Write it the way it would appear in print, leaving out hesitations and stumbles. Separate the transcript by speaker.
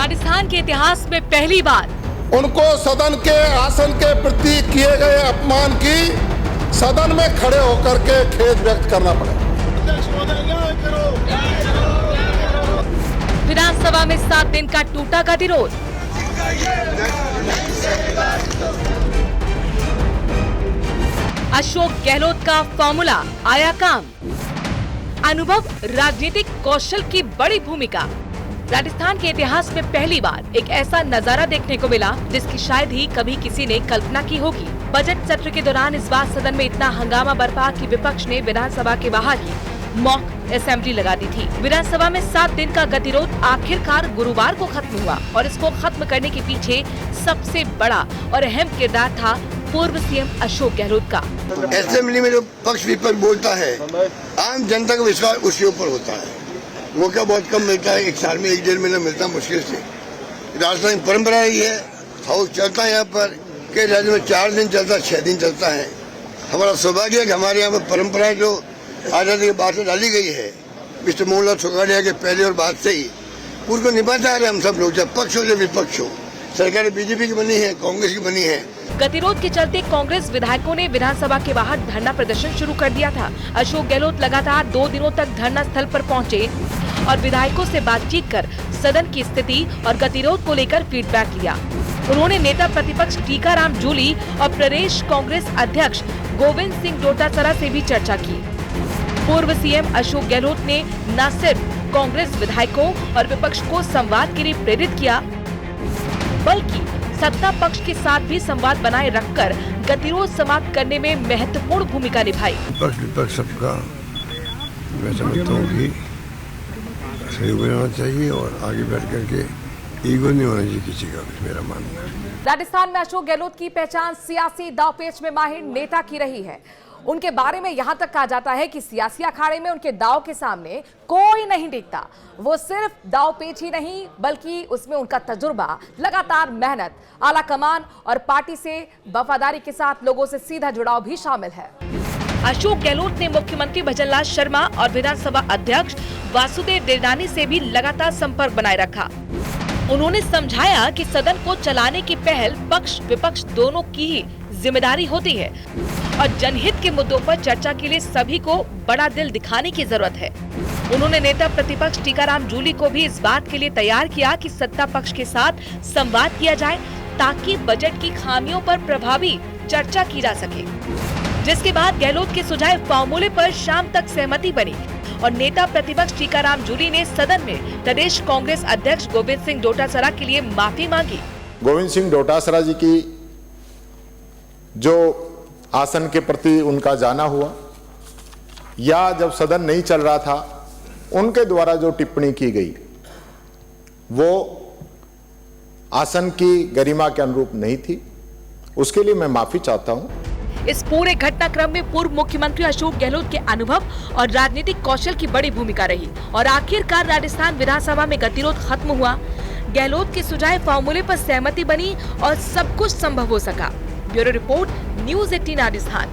Speaker 1: राजस्थान के इतिहास में पहली बार
Speaker 2: उनको सदन के आसन के प्रति किए गए अपमान की सदन में खड़े होकर के खेद व्यक्त करना पड़ा।
Speaker 1: विधानसभा में 7 दिन का टूटा गतिरोध। अशोक गहलोत का फॉर्मूला आया काम। अनुभव राजनीतिक कौशल की बड़ी भूमिका। राजस्थान के इतिहास में पहली बार एक ऐसा नजारा देखने को मिला जिसकी शायद ही कभी किसी ने कल्पना की होगी। बजट सत्र के दौरान इस बार सदन में इतना हंगामा बरपा कि विपक्ष ने विधानसभा के बाहर ही मॉक असेंबली लगा दी थी। विधानसभा में 7 दिन का गतिरोध आखिरकार गुरुवार को खत्म हुआ और इसको खत्म करने के पीछे सबसे बड़ा और अहम किरदार था पूर्व सीएम अशोक गहलोत का।
Speaker 3: असेंबली में जो पक्ष विपक्ष बोलता है, आम जनता का विश्वास उसके ऊपर होता है। मौका बहुत कम मिलता है, एक साल में 1-1.5 महीना मिलता है मुश्किल से। राजस्थान की परंपरा रही है, हाउस चलता है यहाँ पर। कई राज्यों में 4 दिन चलता है, 6 दिन चलता है। हमारा सौभाग्य है कि हमारे यहाँ पर परंपरा जो आजादी के बाद से डाली गई है, मिस्टर मोहनलाल सुखाड़िया के पहले और बाद से ही उनको निभाते आ रहे हम सब लोग, चाहे पक्ष हो चाहे विपक्ष हो। सरकार बीजेपी की बनी है, कांग्रेस की बनी है।
Speaker 1: गतिरोध के चलते कांग्रेस विधायकों ने विधानसभा के बाहर धरना प्रदर्शन शुरू कर दिया था। अशोक गहलोत लगातार 2 दिनों तक धरना स्थल पर पहुंचे और विधायकों से बातचीत कर सदन की स्थिति और गतिरोध को लेकर फीडबैक लिया। उन्होंने नेता प्रतिपक्ष टीकाराम जूली और प्रदेश कांग्रेस अध्यक्ष गोविंद सिंह डोटासरा से भी चर्चा की। पूर्व सीएम अशोक गहलोत ने न सिर्फ कांग्रेस विधायकों और विपक्ष को संवाद के लिए प्रेरित किया, बल्कि सत्ता पक्ष के साथ भी संवाद बनाए रखकर गतिरोध समाप्त करने में महत्वपूर्ण भूमिका निभाई।
Speaker 3: विपक्ष सबका मैं समझता हूँ कि सहयोग रहना चाहिए और आगे बढ़ करके ईगो नहीं होना चाहिए किसी का, मेरा मानना है।
Speaker 4: राजस्थान में अशोक गहलोत की पहचान सियासी दांवपेच में माहिर नेता की रही है। उनके बारे में यहां तक कहा जाता है कि सियासी अखाड़े में उनके दांव के सामने कोई नहीं टिकता। वो सिर्फ दांवपेच ही नहीं बल्कि उसमें उनका तजुर्बा, लगातार मेहनत, आला कमान और पार्टी से वफादारी के साथ लोगों से सीधा जुड़ाव भी शामिल है।
Speaker 1: अशोक गहलोत ने मुख्यमंत्री भजनलाल शर्मा और विधानसभा अध्यक्ष वासुदेव देवनानी से भी लगातार संपर्क बनाए रखा। उन्होंने समझाया कि सदन को चलाने की पहल पक्ष विपक्ष दोनों की ही जिम्मेदारी होती है और जनहित के मुद्दों पर चर्चा के लिए सभी को बड़ा दिल दिखाने की जरूरत है। उन्होंने नेता प्रतिपक्ष टीकाराम जूली को भी इस बात के लिए तैयार किया कि सत्ता पक्ष के साथ संवाद किया जाए ताकि बजट की खामियों पर प्रभावी चर्चा की जा सके। जिसके बाद गहलोत के सुझाए फॉर्मूले पर शाम तक सहमति बनी और नेता प्रतिपक्ष टीकाराम जूली ने सदन में प्रदेश कांग्रेस अध्यक्ष गोविंद सिंह डोटासरा के लिए माफी मांगी।
Speaker 5: गोविंद सिंह डोटासरा जी की जो आसन के प्रति उनका जाना हुआ या जब सदन नहीं चल रहा था उनके द्वारा जो टिप्पणी की गई वो आसन की गरिमा के अनुरूप नहीं थी, उसके लिए मैं माफी चाहता हूं।
Speaker 1: इस पूरे घटनाक्रम में पूर्व मुख्यमंत्री अशोक गहलोत के अनुभव और राजनीतिक कौशल की बड़ी भूमिका रही और आखिरकार राजस्थान विधानसभा में गतिरोध खत्म हुआ। गहलोत के सुझाए फॉर्मूले पर सहमति बनी और सब कुछ संभव हो सका। Bureau report, news 18 Rajasthan.